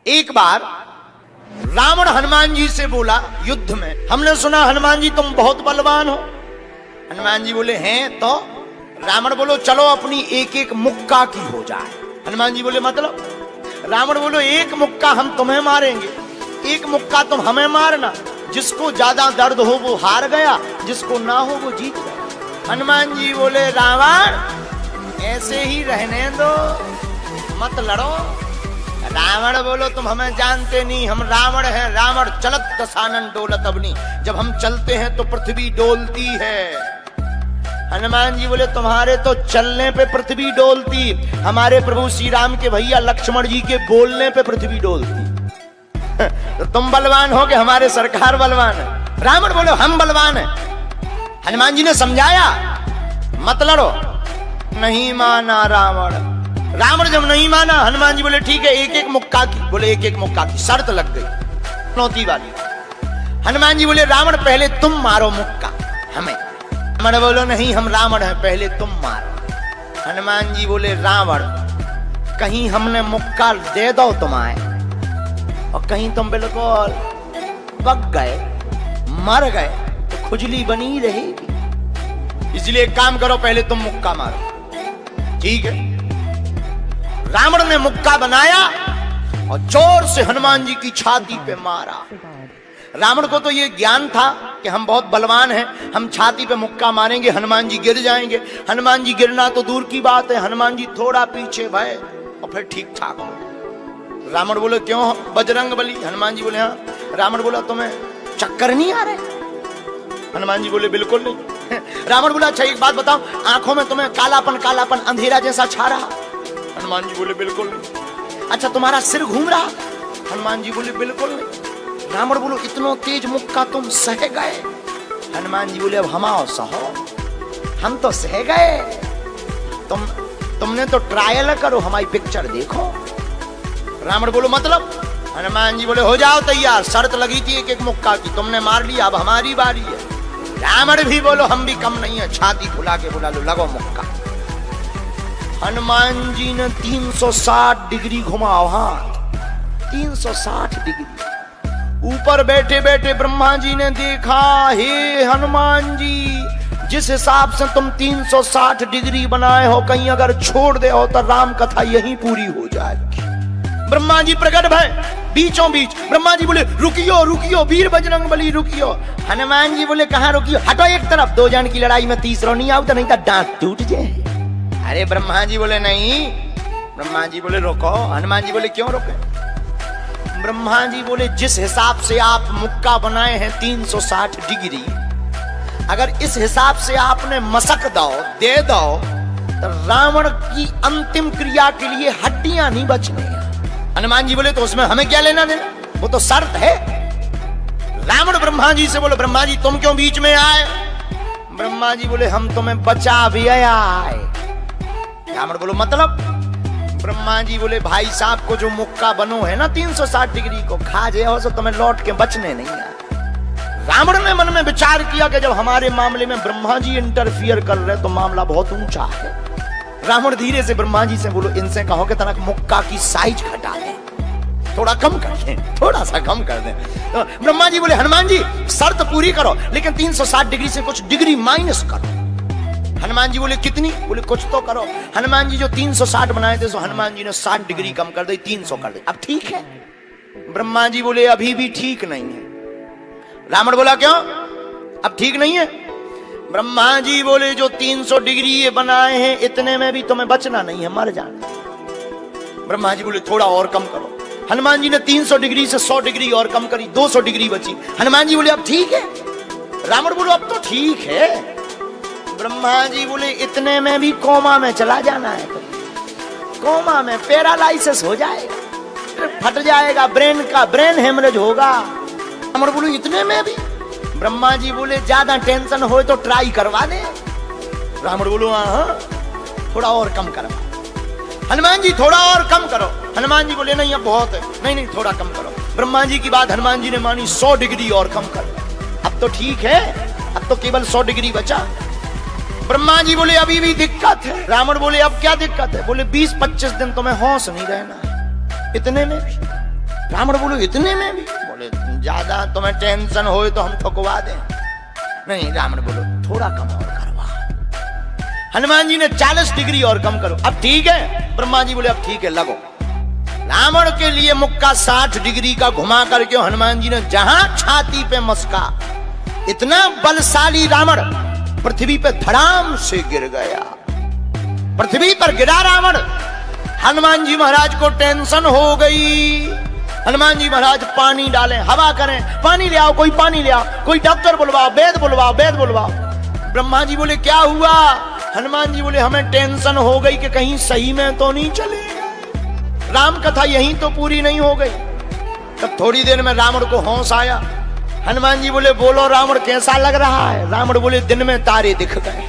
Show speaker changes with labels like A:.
A: एक बार रावण हनुमान जी से बोला युद्ध में, हमने सुना हनुमान जी तुम बहुत बलवान हो। हनुमान जी बोले हैं तो? रावण बोलो चलो अपनी एक एक मुक्का की हो जाए। हनुमान जी बोले मतलब? रावण बोलो एक मुक्का हम तुम्हें मारेंगे, एक मुक्का तुम हमें मारना, जिसको ज्यादा दर्द हो वो हार गया, जिसको ना हो वो जीत गया। हनुमान जी बोले रावण ऐसे ही रहने दो, मत लड़ो। रावण बोलो तुम हमें जानते नहीं, हम रावण हैं। रावण चलत दशानन डोलत अवनी, जब हम चलते हैं तो पृथ्वी डोलती है। हनुमान जी बोले तुम्हारे तो चलने पे पृथ्वी डोलती, हमारे प्रभु श्री राम के भैया लक्ष्मण जी के बोलने पे पृथ्वी डोलती। तो तुम बलवान हो कि हमारे सरकार बलवान है? रावण बोले हम बलवान हैं। हनुमान जी ने समझाया मत लड़ो, नहीं माना रावण। रावण जब नहीं माना, हनुमान जी बोले ठीक है एक एक मुक्का की। बोले एक एक मुक्का की, शर्त लग गई चुनौती वाली। हनुमान जी बोले रावण पहले तुम मारो मुक्का हमें। रावण बोलो नहीं हम रावण हैं, पहले तुम मारो। हनुमान जी बोले रावण कहीं हमने मुक्का दे दो तुम्हें और कहीं तुम बिल्कुल पक गए मर गए तो खुजली बनी रहेगी, इसलिए एक काम करो पहले तुम मुक्का मारो। ठीक है, रावण ने मुक्का बनाया और जोर से हनुमान जी की छाती पे मारा। रावण को तो ये ज्ञान था कि हम बहुत बलवान हैं, हम छाती पे मुक्का मारेंगे हनुमान जी गिर जाएंगे। हनुमान जी गिरना तो दूर की बात है, हनुमान जी थोड़ा पीछे भय और फिर ठीक ठाक हो। रावण बोले क्यों बजरंग बली? हनुमान जी बोले हाँ। रावण बोला तुम्हें चक्कर नहीं आ रहे? हनुमान जी बोले बिल्कुल नहीं। रावण बोला अच्छा एक बात बताओ, आंखों में तुम्हें कालापन कालापन अंधेरा जैसा छा रहा? हनुमान जी बोले बिल्कुल नहीं। अच्छा तुम्हारा सिर घूम रहा? हनुमान जी बोले बिल्कुल नहीं। रावण बोलो इतना तेज मुक्का तुम सह गए? हनुमान जी बोले अब हम आओ सहो, हम तो सह गए, तुमने तो ट्रायल करो, हमारी पिक्चर देखो। रावण बोलो मतलब? हनुमान जी बोले हो जाओ तैयार, शर्त लगी थी एक एक मुक्का की, तुमने मार लिया, अब हमारी बारी है। रावण भी बोलो हम भी कम नहीं है, छाती फुला के बोला लो लगो मुक्का। हनुमान जी ने 360 डिग्री घुमाओ हाथ, 360 डिग्री। ऊपर बैठे बैठे ब्रह्मा जी ने देखा, हे हनुमान जी जिस हिसाब से तुम 360 डिग्री बनाए हो, कहीं अगर छोड़ दे हो तो राम कथा यहीं पूरी हो जाएगी। ब्रह्मा जी प्रकट भय बीचों बीच। ब्रह्मा जी बोले रुकियो रुकियो वीर बजरंग बली रुकियो। हनुमान जी बोले कहां रुकियो, हटो एक तरफ, दो जन की लड़ाई में तीसरा नहीं आओ तो नहीं तो डांट टूट जाए। अरे ब्रह्मा जी बोले नहीं। ब्रह्मा जी बोले रोको। हनुमान जी बोले क्यों रोके? ब्रह्मा जी बोले जिस हिसाब से आप मुक्का बनाए हैं 360 डिग्री, अगर इस हिसाब से आपने मसक दो दे दो तो रावण की अंतिम क्रिया के लिए हड्डियां नहीं बचने। हनुमान जी बोले तो उसमें हमें क्या लेना देना, वो तो शर्त है। रावण ब्रह्मा जी से बोले ब्रह्मा जी तुम क्यों बीच में आए? ब्रह्मा जी बोले हम तुम्हें बचा भी आए। रावण बोलो मतलब? ब्रह्मा जी बोले भाई साहब को जो मुक्का बनो है ना 360 डिग्री को, खा जाओ तो तुम्हें लौट के बचने नहीं है। रावण ने मन में विचार किया कि जब हमारे मामले में ब्रह्मा जी इंटरफियर कर रहे तो मामला बहुत ऊंचा है। रावण धीरे से ब्रह्मा जी से बोलो इनसे कहो कि तनक मुक्का की साइज घटा दें, थोड़ा कम कर दें, थोड़ा सा कम कर दें। तो ब्रह्मा जी बोले हनुमान जी शर्त पूरी करो लेकिन 360 डिग्री से कुछ डिग्री माइनस करो। हनुमान जी बोले कितनी? बोले कुछ तो करो। हनुमान जी जो 360 बनाए थे तो हनुमान जी ने 60 डिग्री कम कर दी, 300 कर दी। अब ठीक है? ब्रह्मा जी बोले अभी भी ठीक नहीं है। रावण बोला क्यों अब ठीक नहीं है? ब्रह्मा जी बोले जो 300 डिग्री ये बनाए हैं इतने में भी तुम्हें बचना नहीं है, मर जाना। ब्रह्मा जी बोले थोड़ा और कम करो। हनुमान जी ने 300 डिग्री से 100 डिग्री और कम करी, 200 डिग्री बची। हनुमान जी बोले अब ठीक है? रावण बोलो अब तो ठीक है। ब्रह्मा जी बोले इतने में भी कोमा में चला जाना है, कोमा में पैरालाइसिस हो जाएगा, फट जाएगा ब्रेन का, ब्रेन हेमरेज होगा। रावण बोलो इतने में भी? ब्रह्मा जी बोले ज्यादा टेंशन हो तो ट्राई करवा दे। रावण बोलो हाँ थोड़ा और कम करवा। हनुमान जी थोड़ा और कम करो। हनुमान जी बोले नहीं अब बहुत है, नहीं नहीं थोड़ा कम करो। ब्रह्मा जी की बात हनुमान जी ने मानी, 100 डिग्री और कम करो। अब तो ठीक है, अब तो केवल 100 डिग्री बचा। ब्रह्मा जी बोले अभी भी दिक्कत है। रावण बोले अब क्या दिक्कत है? बोले 20-25 दिन तुम्हें होश नहीं रहना, इतने में भी। रावण बोले इतने में भी? बोले ज्यादा तुम्हें टेंशन हो तो हम ठुकवा दें। नहीं, रावण बोलो थोड़ा कम और करवा। हनुमान जी ने 40 डिग्री और कम करो। अब ठीक है? ब्रह्मा जी बोले अब ठीक है, लगो। रावण के लिए मुक्का 60 डिग्री का घुमा करके हनुमान जी ने जहां छाती पे मस्का, इतना बलशाली रावण पृथ्वी पे धड़ाम से गिर गया। पृथ्वी पर गिरा रावण। हनुमान जी महाराज को टेंशन हो गई। हनुमान जी महाराज पानी डालें, हवा करें, पानी ले आओ, कोई पानी ले आओ, कोई डॉक्टर बुलवाओ, वैद बुलवाओ, वैद बुलवाओ। ब्रह्मा जी बोले क्या हुआ? हनुमान जी बोले हमें टेंशन हो गई कि कहीं सही में तो नहीं चले, राम कथा यहीं तो पूरी नहीं हो गई। तब थोड़ी देर में रावण को होश आया। हनुमान जी बोले बोलो रावण कैसा लग रहा है? रावण बोले दिन में तारे दिख गए।